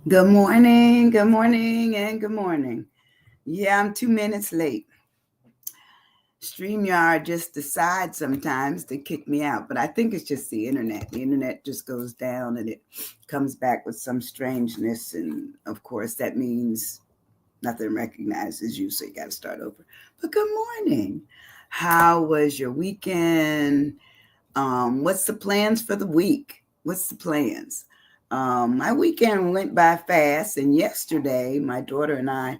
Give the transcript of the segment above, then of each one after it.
Good morning, and good morning. Yeah, I'm 2 minutes late. StreamYard just decides sometimes to kick me out, but I think it's just the internet. The internet just goes down and it comes back with some strangeness. And of course, that means nothing recognizes you, so you got to start over. But good morning. How was your weekend? What's the plans for the week? What's the plans? My weekend went by fast, and yesterday my daughter and I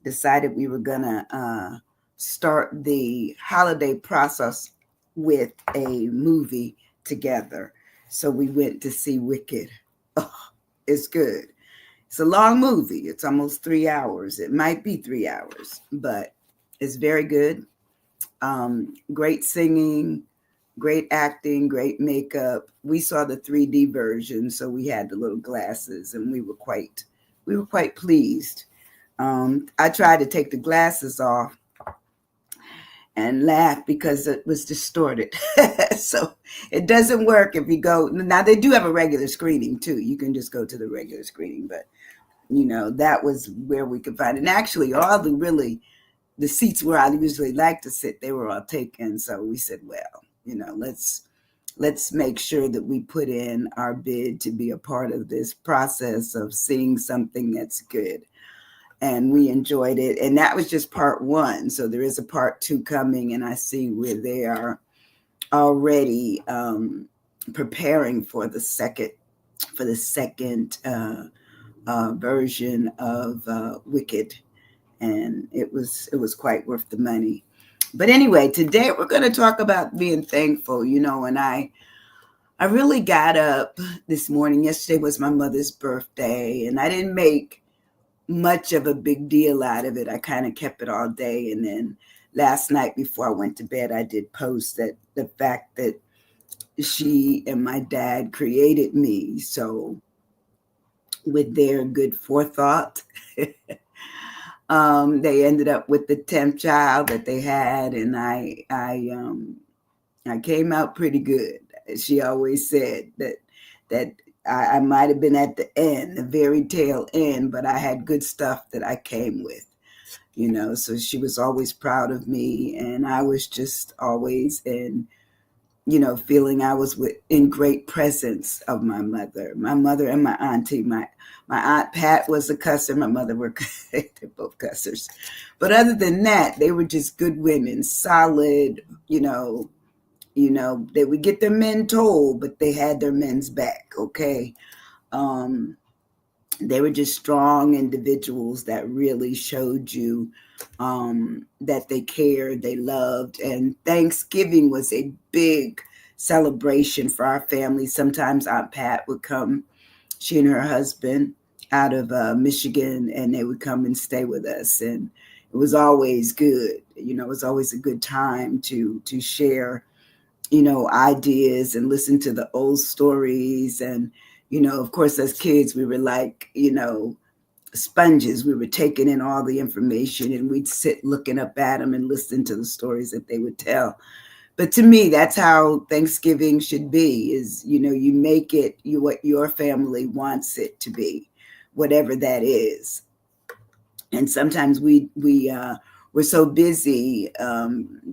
decided we were gonna start the holiday process with a movie together. So we went to see Wicked. Oh, it's good. It's a long movie. It's almost 3 hours. It might be 3 hours, but it's very good. Great singing, great acting, great makeup. We saw the 3D version, so we had the little glasses, and we were quite pleased. I tried to take the glasses off and laugh because it was distorted. So it doesn't work if you go. Now they do have a regular screening too. You can just go to the regular screening, but that was where we could find it. And actually, all the seats where I usually like to sit, they were all taken. So we said, well, let's make sure that we put in our bid to be a part of this process of seeing something that's good. And we enjoyed it. And that was just part one. So there is a part two coming, and I see where they are already preparing for the second version of Wicked, and it was quite worth the money. But anyway, today we're going to talk about being thankful, and I really got up this morning. Yesterday was my mother's birthday, and I didn't make much of a big deal out of it. I kind of kept it all day, and then last night before I went to bed, I did post that the fact that she and my dad created me. So with their good forethought, they ended up with the 10th child that they had, and I came out pretty good. She always said that I might have been at the end, the very tail end, but I had good stuff that I came with. So she was always proud of me, and I was just always feeling I was in great presence of my mother and my auntie. My aunt Pat was a cusser. My mother were they're both cussers, but other than that, they were just good women, solid. They would get their men told, but they had their men's back. Okay, um, they were just strong individuals that really showed you that they cared, they loved, and Thanksgiving was a big celebration for our family. Sometimes Aunt Pat would come, she and her husband out of Michigan, and they would come and stay with us, and it was always good. It was always a good time to share ideas and listen to the old stories. And, of course, as kids, we were like, sponges. We were taking in all the information, and we'd sit looking up at them and listen to the stories that they would tell. But to me, that's how Thanksgiving should be, is, you make it what your family wants it to be, whatever that is. And sometimes we're so busy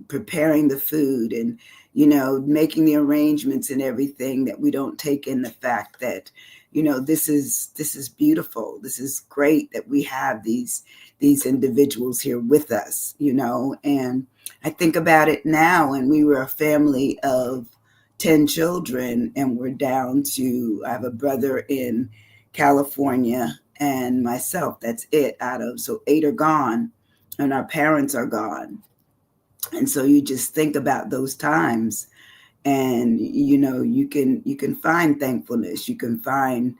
preparing the food and making the arrangements and everything that we don't take in the fact that this is beautiful. This is great that we have these individuals here with us. And I think about it now, and we were a family of 10 children, and we're down to, I have a brother in California and myself. That's it. So 8 are gone, and our parents are gone. And so you just think about those times, and you can find thankfulness, you can find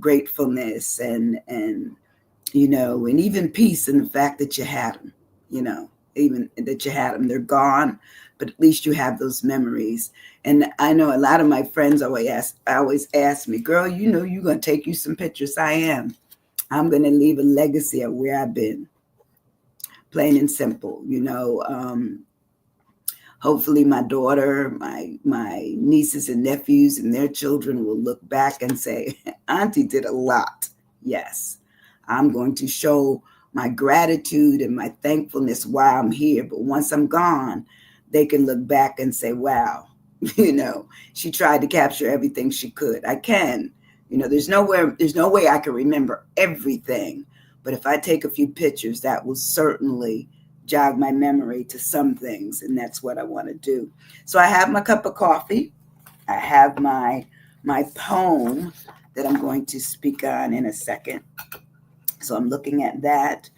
gratefulness, and even peace in the fact that you had them, even that you had them. They're gone, but at least you have those memories. And I know a lot of my friends always ask me, girl, you're going to take you some pictures. I'm going to leave a legacy of where I've been, plain and simple. Hopefully my daughter, my nieces and nephews and their children will look back and say, Auntie did a lot. Yes, I'm going to show my gratitude and my thankfulness while I'm here. But once I'm gone, they can look back and say, wow, she tried to capture everything she could. I can. There's no way I can remember everything. But if I take a few pictures, that will certainly jog my memory to some things. And that's what I want to do. So I have my cup of coffee. I have my poem that I'm going to speak on in a second. So I'm looking at that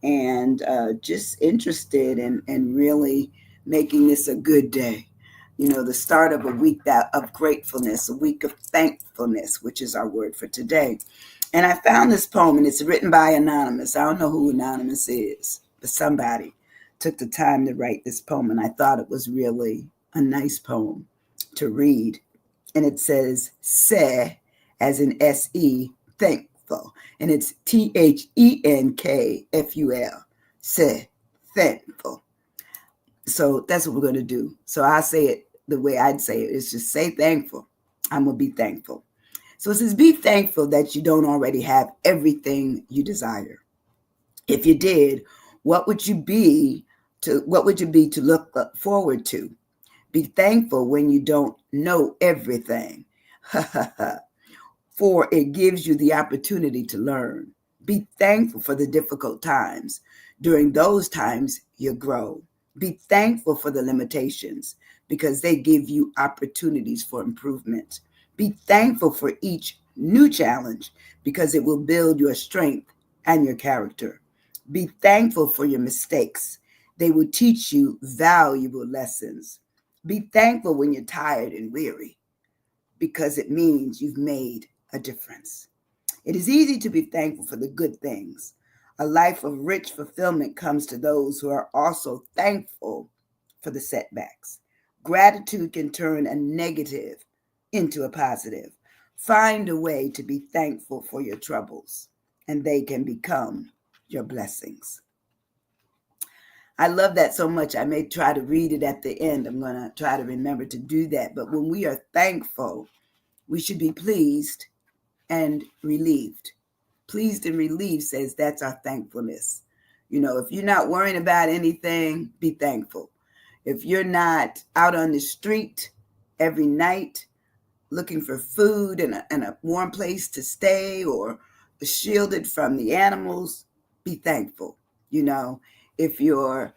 and just interested in really making this a good day. The start of a week of gratefulness, a week of thankfulness, which is our word for today. And I found this poem, and it's written by Anonymous. I don't know who Anonymous is, but somebody took the time to write this poem, and I thought it was really a nice poem to read. And it says, "Se," as in S-E, thankful. And it's THENKFUL. Se, thankful. So that's what we're going to do. So I say it the way I'd say it. It's just say thankful. I'm going to be thankful. So it says, be thankful that you don't already have everything you desire. If you did, what would you be to look forward to? Be thankful when you don't know everything. For it gives you the opportunity to learn. Be thankful for the difficult times. During those times, you grow. Be thankful for the limitations because they give you opportunities for improvement. Be thankful for each new challenge because it will build your strength and your character. Be thankful for your mistakes. They will teach you valuable lessons. Be thankful when you're tired and weary because it means you've made a difference. It is easy to be thankful for the good things. A life of rich fulfillment comes to those who are also thankful for the setbacks. Gratitude can turn a negative into a positive. Find a way to be thankful for your troubles, and they can become your blessings. I love that so much. I may try to read it at the end. I'm going to try to remember to do that. But when we are thankful, we should be pleased and relieved. Pleased and relieved says that's our thankfulness. If you're not worrying about anything, be thankful. If you're not out on the street every night looking for food and a warm place to stay or shielded from the animals, be thankful. If you're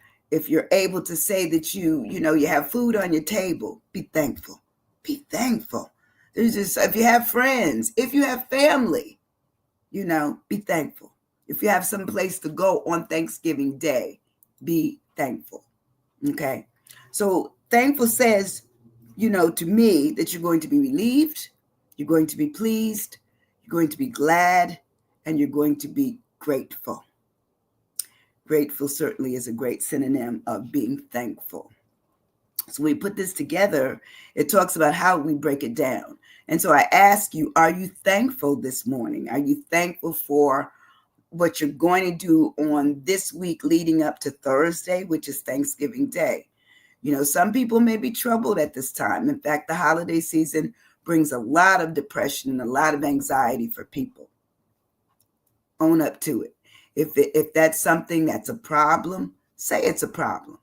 able to say that you have food on your table, be thankful. Be thankful. If you have friends, if you have family, be thankful. If you have some place to go on Thanksgiving Day, be thankful. Okay. So thankful says, to me that you're going to be relieved, you're going to be pleased, you're going to be glad, and you're going to be grateful. Grateful certainly is a great synonym of being thankful. So when we put this together, it talks about how we break it down. And so I ask you, are you thankful this morning? Are you thankful for what you're going to do on this week leading up to Thursday, which is Thanksgiving Day? Some people may be troubled at this time. In fact, the holiday season brings a lot of depression and a lot of anxiety for people. Own up to it. If that's something that's a problem, say it's a problem.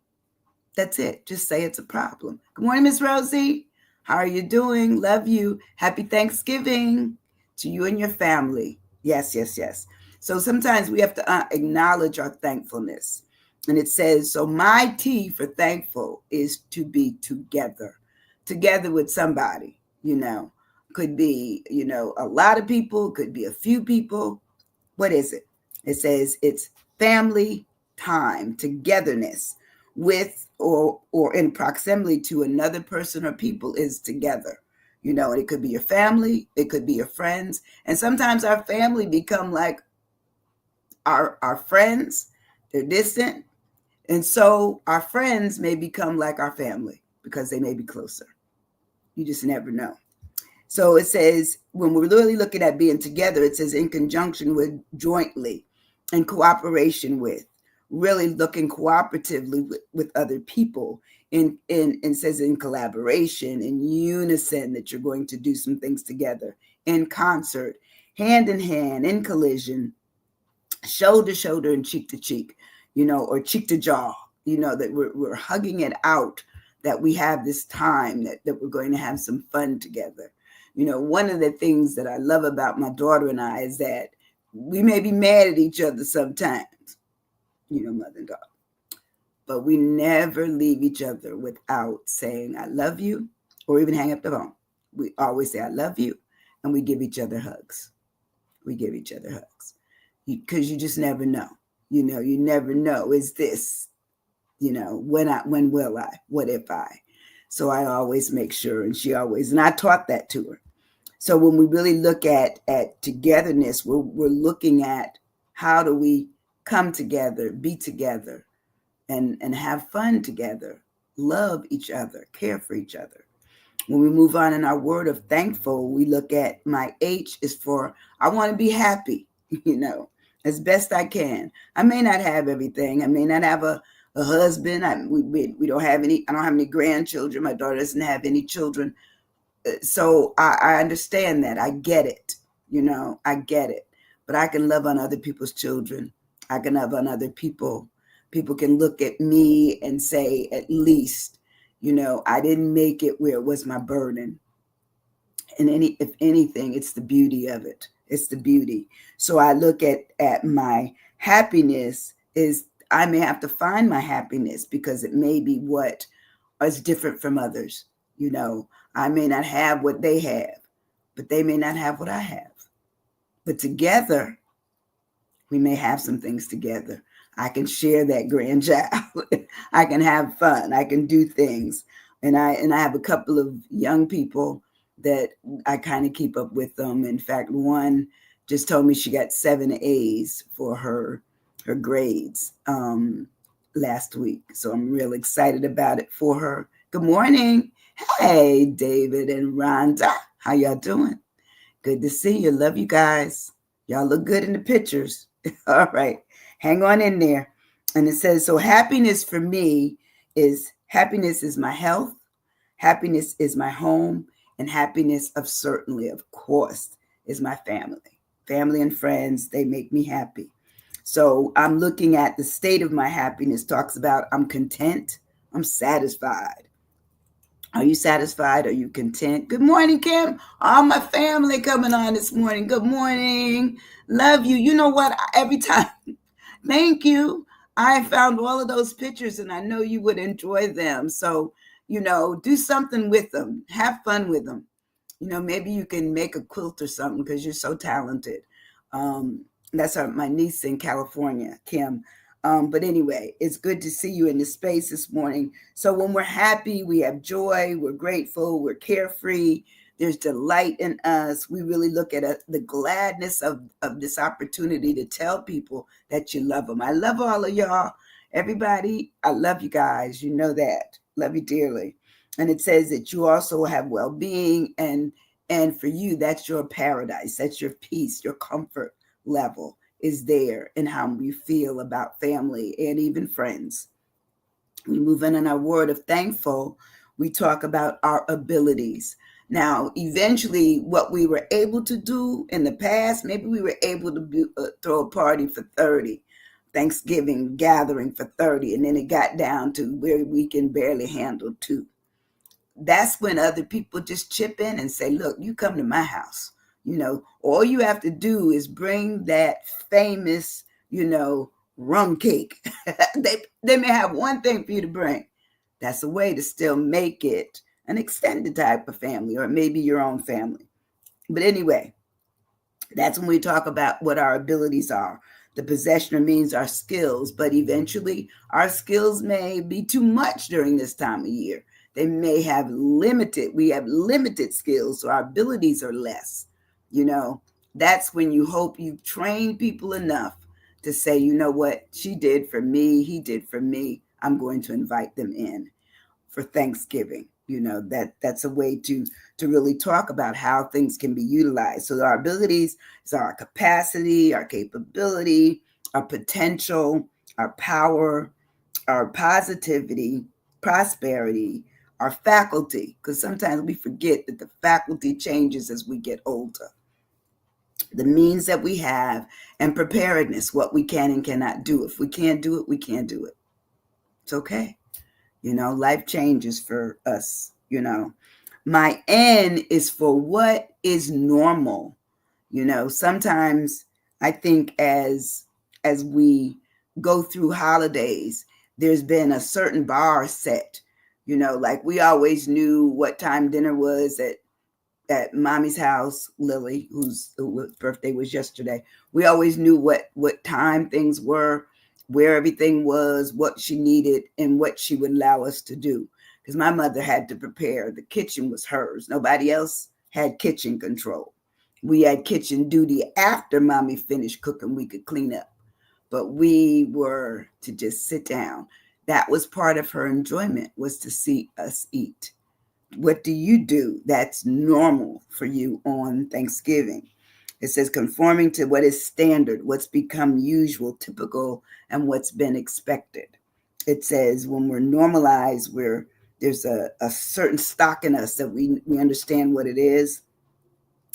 That's it. Just say it's a problem. Good morning, Miss Rosie. How are you doing? Love you. Happy Thanksgiving to you and your family. Yes, yes, yes. So sometimes we have to acknowledge our thankfulness. And it says, so my T for thankful is to be together with somebody, could be, a lot of people, could be a few people. What is it? It says it's family time, togetherness with or in proximity to another person or people is together. And it could be your family, it could be your friends. And sometimes our family become like our friends. They're distant. And so our friends may become like our family because they may be closer. You just never know. So it says, when we're really looking at being together, it says in conjunction with, jointly, in cooperation with, really looking cooperatively with other people, and says in collaboration, in unison, that you're going to do some things together, in concert, hand in hand, in collision, shoulder to shoulder and cheek to cheek, or cheek to jaw, that we're hugging it out, that we have this time that we're going to have some fun together. One of the things that I love about my daughter and I is that we may be mad at each other sometimes, mother and daughter, but we never leave each other without saying, I love you, or even hang up the phone. We always say, I love you, and we give each other hugs. We give each other hugs because you just never know. You never know. Is this, when will I? What if I? So I always make sure, and she always, and I taught that to her. So when we really look at togetherness, we're looking at how do we come together, be together, and have fun together, love each other, care for each other. When we move on in our word of thankful, we look at my H is for I want to be happy, as best I can. I may not have everything. I may not have a husband. We don't have any. I don't have any grandchildren. My daughter doesn't have any children. So I understand that. I get it. I get it. But I can love on other people's children. I can love on other people. People can look at me and say, at least, I didn't make it where it was my burden. And if anything, it's the beauty of it. It's the beauty. So I look at my happiness is I may have to find my happiness because it may be what is different from others. I may not have what they have, but they may not have what I have. But together, we may have some things together. I can share that grandchild. I can have fun. I can do things. And I have a couple of young people that I kind of keep up with them. In fact, one just told me she got 7 A's for her grades last week. So I'm real excited about it for her. Good morning. Hey, David and Rhonda. How y'all doing? Good to see you. Love you guys. Y'all look good in the pictures. All right. Hang on in there. And it says, so happiness for me is my health. Happiness is my home. And happiness of course, is my family. Family and friends, they make me happy. So I'm looking at the state of my happiness, talks about I'm content. I'm satisfied. Are you satisfied? Are you content? Good morning, Kim. All my family coming on this morning. Good morning. Love you. You know what? Every time. Thank you. I found all of those pictures and I know you would enjoy them. So, do something with them. Have fun with them. Maybe you can make a quilt or something because you're so talented. That's my niece in California, Kim. But anyway, it's good to see you in the space this morning. So when we're happy, we have joy, we're grateful, we're carefree, there's delight in us. We really look at the gladness of this opportunity to tell people that you love them. I love all of y'all. Everybody, I love you guys. You know that. Love you dearly. And it says that you also have well-being, and for you, that's your paradise. That's your peace, your comfort level is there in how you feel about family and even friends. We move in our word of thankful. We talk about our abilities. Now, eventually, what we were able to do in the past, maybe we were able to throw a party for 30, Thanksgiving gathering for 30, and then it got down to where we can barely handle 2. That's when other people just chip in and say, look, you come to my house. All you have to do is bring that famous, rum cake. They may have one thing for you to bring. That's a way to still make it an extended type of family, or maybe your own family. But anyway, that's when we talk about what our abilities are. The possession means our skills, but eventually our skills may be too much during this time of year. They may have we have limited skills, so our abilities are less. That's when you hope you've trained people enough to say, you know what, she did for me, he did for me. I'm going to invite them in for Thanksgiving. That's a way to really talk about how things can be utilized. So our abilities is our capacity, our capability, our potential, our power, our positivity, prosperity, our faculty, because sometimes we forget that the faculty changes as we get older. the means that we have, and preparedness, what we can and cannot do. If we can't do it, we can't do it. It's okay. Life changes for us. My N is for what is normal. Sometimes I think as we go through holidays, there's been a certain bar set. Like we always knew what time dinner was at mommy's house, Lily, whose birthday was yesterday. We always knew what time things were, where everything was, what she needed, and what she would allow us to do. Because my mother had to prepare. The kitchen was hers. Nobody else had kitchen control. We had kitchen duty after mommy finished cooking. We could clean up, but we were to just sit down. That was part of her enjoyment, was to see us eat. What do you do that's normal for you on Thanksgiving? It says conforming to what is standard, what's become usual, typical, and what's been expected. It says when we're normalized, there's a certain stock in us that we understand what it is.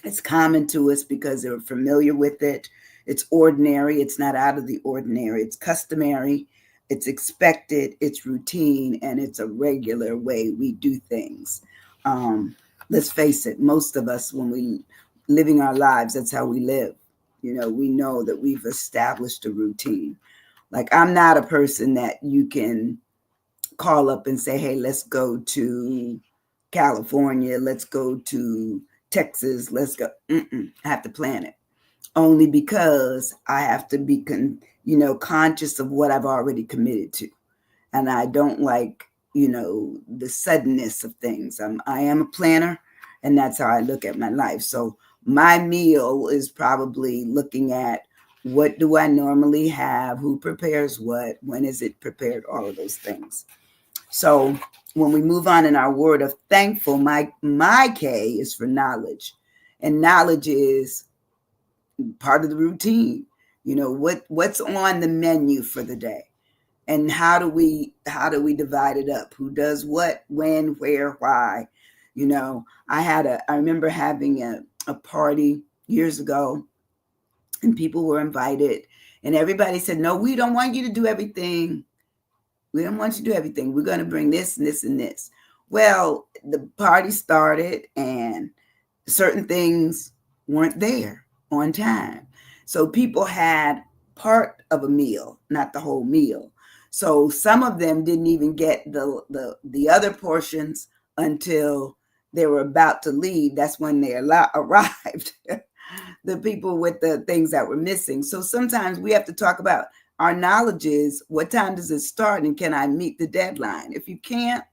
It's common to us because we're familiar with it. It's ordinary. It's not out of the ordinary. It's customary. It's expected. It's routine, and it's a regular way we do things. Let's face it, most of us, when we living our lives, that's how we live. We know that we've established a routine. Like I'm not a person that you can call up and say, hey, let's go to California, let's go to Texas, let's go. I have to plan it, only because I have to be conscious of what I've already committed to. And I don't like the suddenness of things. I am a planner, and that's how I look at my life. So my meal is probably looking at, what do I normally have, who prepares what, when is it prepared, all of those things. So when we move on in our word of thankful, my K is for knowledge, and knowledge is part of the routine. What's on the menu for the day, and how do we divide it up? Who does what, when, where, why? I remember having a party years ago, and people were invited, and everybody said, no, we don't want you to do everything. We don't want you to do everything. We're going to bring this and this and this. Well, the party started and certain things weren't there on time. So people had part of a meal, not the whole meal. So some of them didn't even get the other portions until they were about to leave. That's when they arrived. The people with the things that were missing. So sometimes we have to talk about our knowledge is, what time does it start, and can I meet the deadline? If you can't,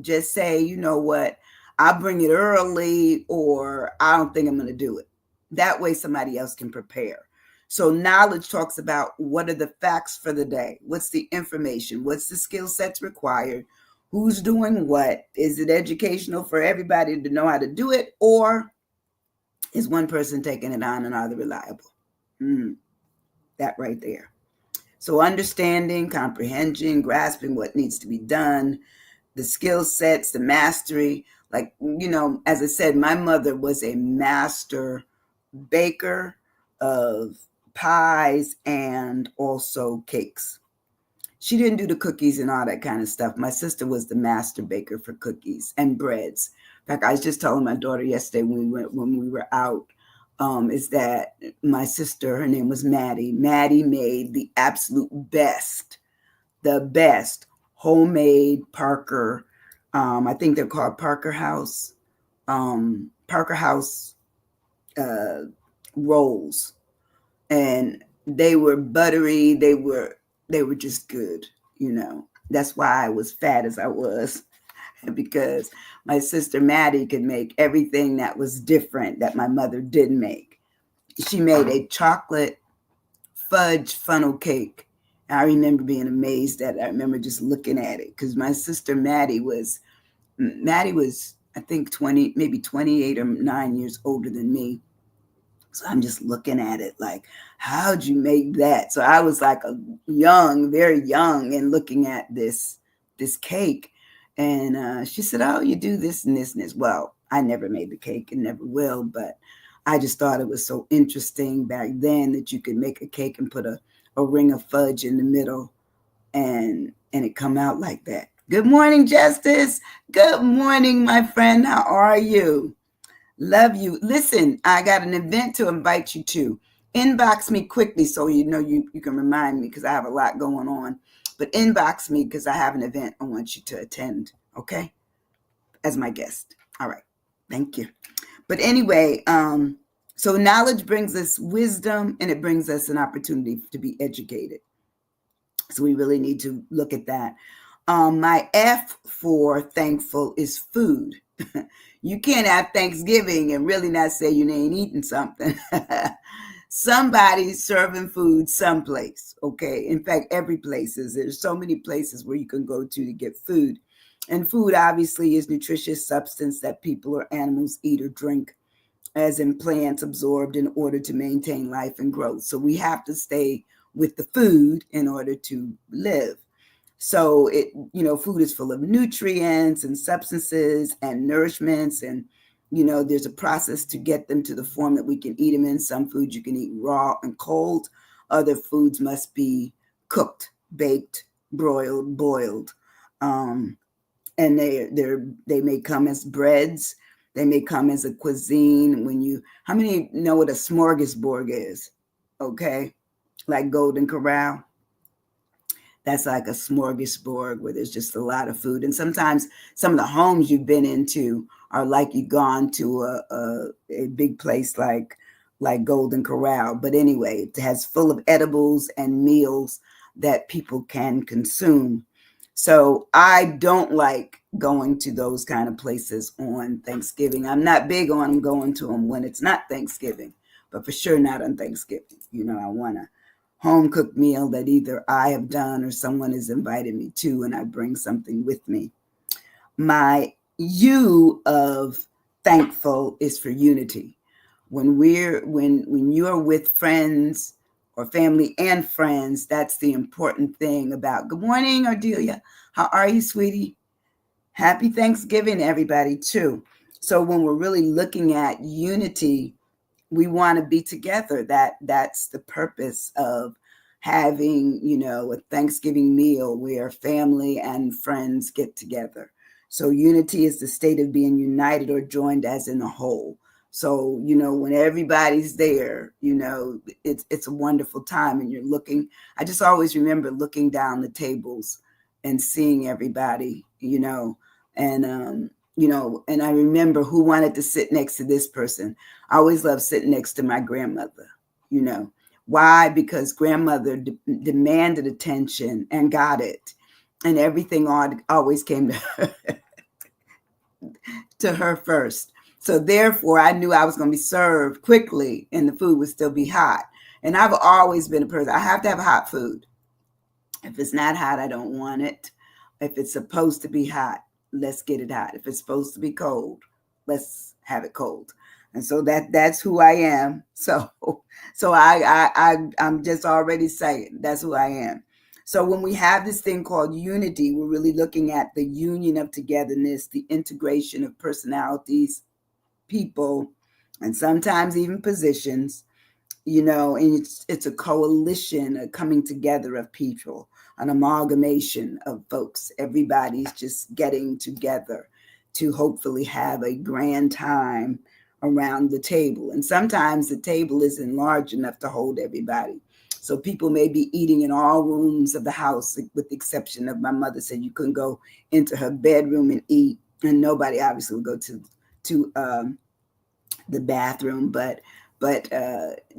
just say, you know what, I'll bring it early, or I don't think I'm going to do it. That way somebody else can prepare. So knowledge talks about, what are the facts for the day? What's the information? What's the skill sets required? Who's doing what? Is it educational for everybody to know how to do it? Or is one person taking it on and are they reliable? That right there. So understanding, comprehension, grasping what needs to be done, the skill sets, the mastery. Like, as I said, my mother was a master baker of pies and also cakes. She didn't do the cookies and all that kind of stuff. My sister was the master baker for cookies and breads. In fact, I was just telling my daughter yesterday when we were out, is that my sister, her name was Maddie. Maddie made the absolute best, homemade Parker. I think they're called Parker House rolls, and they were buttery. They were just good. That's why I was fat as I was, because my sister Maddie could make everything that was different that my mother didn't make. She made a chocolate fudge funnel cake. I remember being amazed at it. I remember just looking at it, because my sister Maddie was, I think 20, maybe 28 or 9 years older than me. So I'm just looking at it like, how'd you make that? So I was like very young, and looking at this cake. And she said, oh, you do this and this and this. Well, I never made the cake and never will, but I just thought it was so interesting back then that you could make a cake and put a ring of fudge in the middle and it come out like that. Good morning, Justice. Good morning, my friend. How are you? Love you. Listen, I got an event to invite you to. Inbox me quickly so you know you can remind me because I have a lot going on. But inbox me because I have an event I want you to attend, okay? As my guest. All right. Thank you. But anyway, so knowledge brings us wisdom and it brings us an opportunity to be educated. So we really need to look at that. My F for thankful is food. You can't have Thanksgiving and really not say you ain't eating something. Somebody's serving food someplace, okay? In fact, every place is. There's so many places where you can go to get food. And food obviously is nutritious substance that people or animals eat or drink, as in plants absorbed in order to maintain life and growth. So we have to stay with the food in order to live. So food is full of nutrients and substances and nourishments, and there's a process to get them to the form that we can eat them in. Some foods you can eat raw and cold. Other foods must be cooked, baked, broiled, boiled, and they may come as breads. They may come as a cuisine. How many know what a smorgasbord is? Okay, like Golden Corral. That's like a smorgasbord where there's just a lot of food. And sometimes some of the homes you've been into are like you've gone to a big place like Golden Corral. But anyway, it has full of edibles and meals that people can consume. So I don't like going to those kind of places on Thanksgiving. I'm not big on going to them when it's not Thanksgiving, but for sure not on Thanksgiving. I want to home cooked meal that either I have done or someone has invited me to, and I bring something with me. My U of thankful is for unity. When you are with friends or family and friends, that's the important thing about. Good morning, Ardelia. How are you, sweetie? Happy Thanksgiving, everybody, too. So when we're really looking at unity, we want to be together. That's the purpose of having, a Thanksgiving meal where family and friends get together. So unity is the state of being united or joined as in a whole. So, when everybody's there, it's a wonderful time and you're looking. I just always remember looking down the tables and seeing everybody, and and I remember who wanted to sit next to this person. I always loved sitting next to my grandmother. Why? Because grandmother demanded attention and got it, and everything always came to her, to her first. So therefore, I knew I was going to be served quickly, and the food would still be hot. And I've always been a person. I have to have hot food. If it's not hot, I don't want it. If it's supposed to be hot, let's get it hot. If it's supposed to be cold, let's have it cold. And so that's who I am. So I'm just already saying that's who I am. So when we have this thing called unity, we're really looking at the union of togetherness, the integration of personalities, people, and sometimes even positions, and it's a coalition, a coming together of people, an amalgamation of folks. Everybody's just getting together to hopefully have a grand time around the table. And sometimes the table isn't large enough to hold everybody. So people may be eating in all rooms of the house, with the exception of my mother said you couldn't go into her bedroom and eat, and nobody obviously would go to the bathroom, but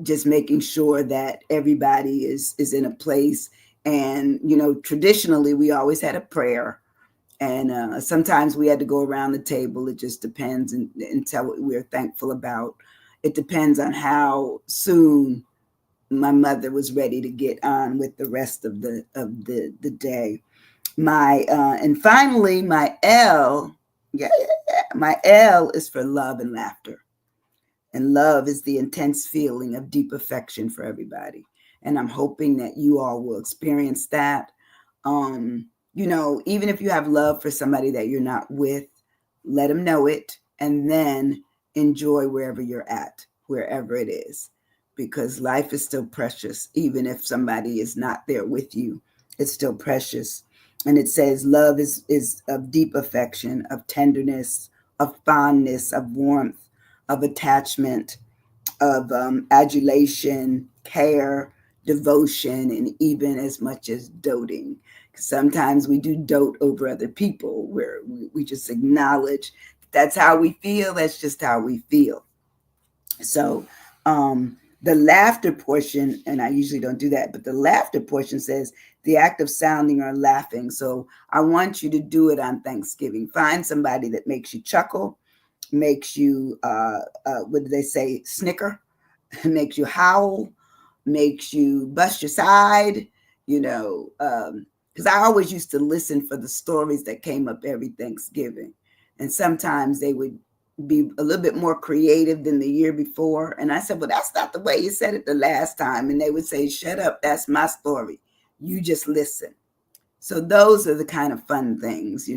just making sure that everybody is in a place. And traditionally we always had a prayer, and sometimes we had to go around the table. It just depends and tell what we're thankful about. It depends on how soon my mother was ready to get on with the rest of the day. And finally my L, my L is for love and laughter. And love is the intense feeling of deep affection for everybody. And I'm hoping that you all will experience that. Even if you have love for somebody that you're not with, let them know it, and then enjoy wherever you're at, wherever it is, because life is still precious. Even if somebody is not there with you, it's still precious. And it says love is of deep affection, of tenderness, of fondness, of warmth, of attachment, of adulation, care, devotion, and even as much as doting. Sometimes we do dote over other people, where we just acknowledge that's how we feel, that's just how we feel. So the laughter portion, and I usually don't do that, but the laughter portion says the act of sounding or laughing. So I want you to do it on Thanksgiving. Find somebody that makes you chuckle, makes you, what do they say, snicker, makes you howl, makes you bust your side, because I always used to listen for the stories that came up every Thanksgiving. And sometimes they would be a little bit more creative than the year before. And I said, well, that's not the way you said it the last time. And they would say, shut up, that's my story. You just listen. So those are the kind of fun things,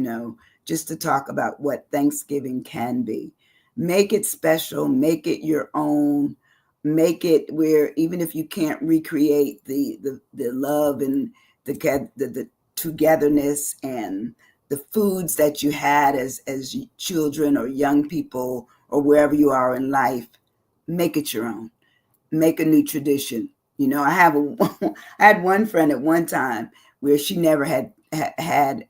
just to talk about what Thanksgiving can be. Make it special, make it your own, make it where even if you can't recreate the love and the togetherness and the foods that you had as children or young people or wherever you are in life, make it your own. Make a new tradition. I had one friend at one time where she never had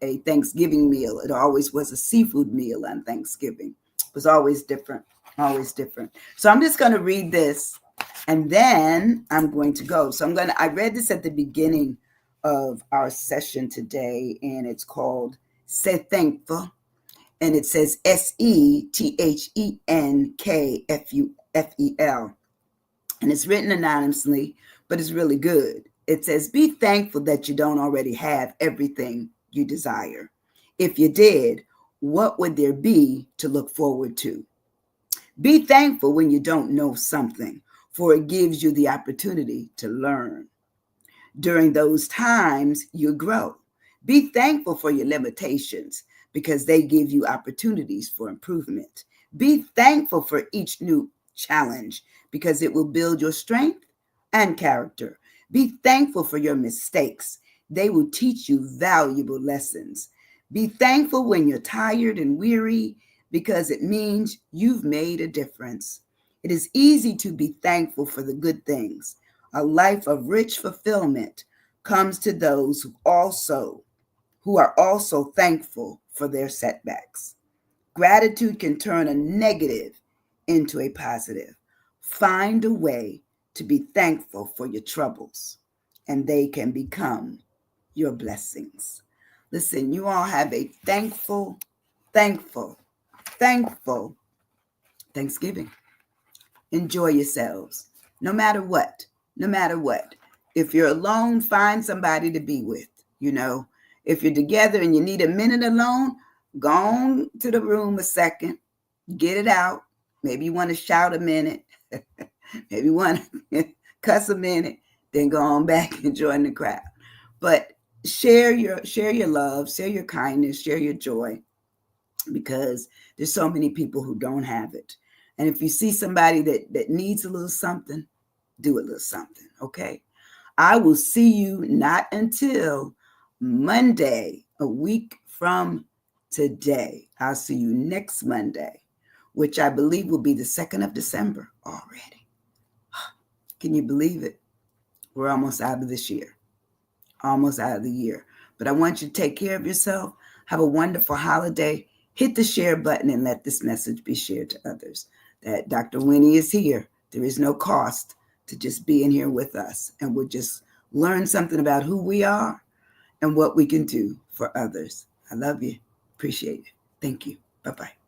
a Thanksgiving meal. It always was a seafood meal on Thanksgiving. It was always different, always different. So I'm just going to read this and then I'm going to go. So I read this at the beginning of our session today, and it's called Say Thankful. And it says SETHENKFUL. And it's written anonymously, but it's really good. It says, be thankful that you don't already have everything you desire. If you did, what would there be to look forward to? Be thankful when you don't know something, for it gives you the opportunity to learn. During those times, you grow. Be thankful for your limitations because they give you opportunities for improvement. Be thankful for each new challenge because it will build your strength and character. Be thankful for your mistakes. They will teach you valuable lessons. Be thankful when you're tired and weary because it means you've made a difference. It is easy to be thankful for the good things. A life of rich fulfillment comes to those who are also thankful for their setbacks. Gratitude can turn a negative into a positive. Find a way to be thankful for your troubles, and they can become your blessings. Listen, you all have a thankful Thanksgiving. Enjoy yourselves, no matter what. If you're alone, find somebody to be with. If you're together and you need a minute alone, go on to the room a second, get it out. Maybe you want to shout a minute. Maybe you want to cuss a minute, then go on back and join the crowd. But share your love, share your kindness, share your joy, because there's so many people who don't have it. And if you see somebody that needs a little something, do a little something, okay? I will see you not until Monday, a week from today. I'll see you next Monday, which I believe will be the 2nd of December already. Can you believe it? We're almost out of this year, almost out of the year. But I want you to take care of yourself. Have a wonderful holiday. Hit the share button and let this message be shared to others. That Dr. Winnie is here. There is no cost to just being here with us. And we'll just learn something about who we are and what we can do for others. I love you. Appreciate it. Thank you. Bye-bye.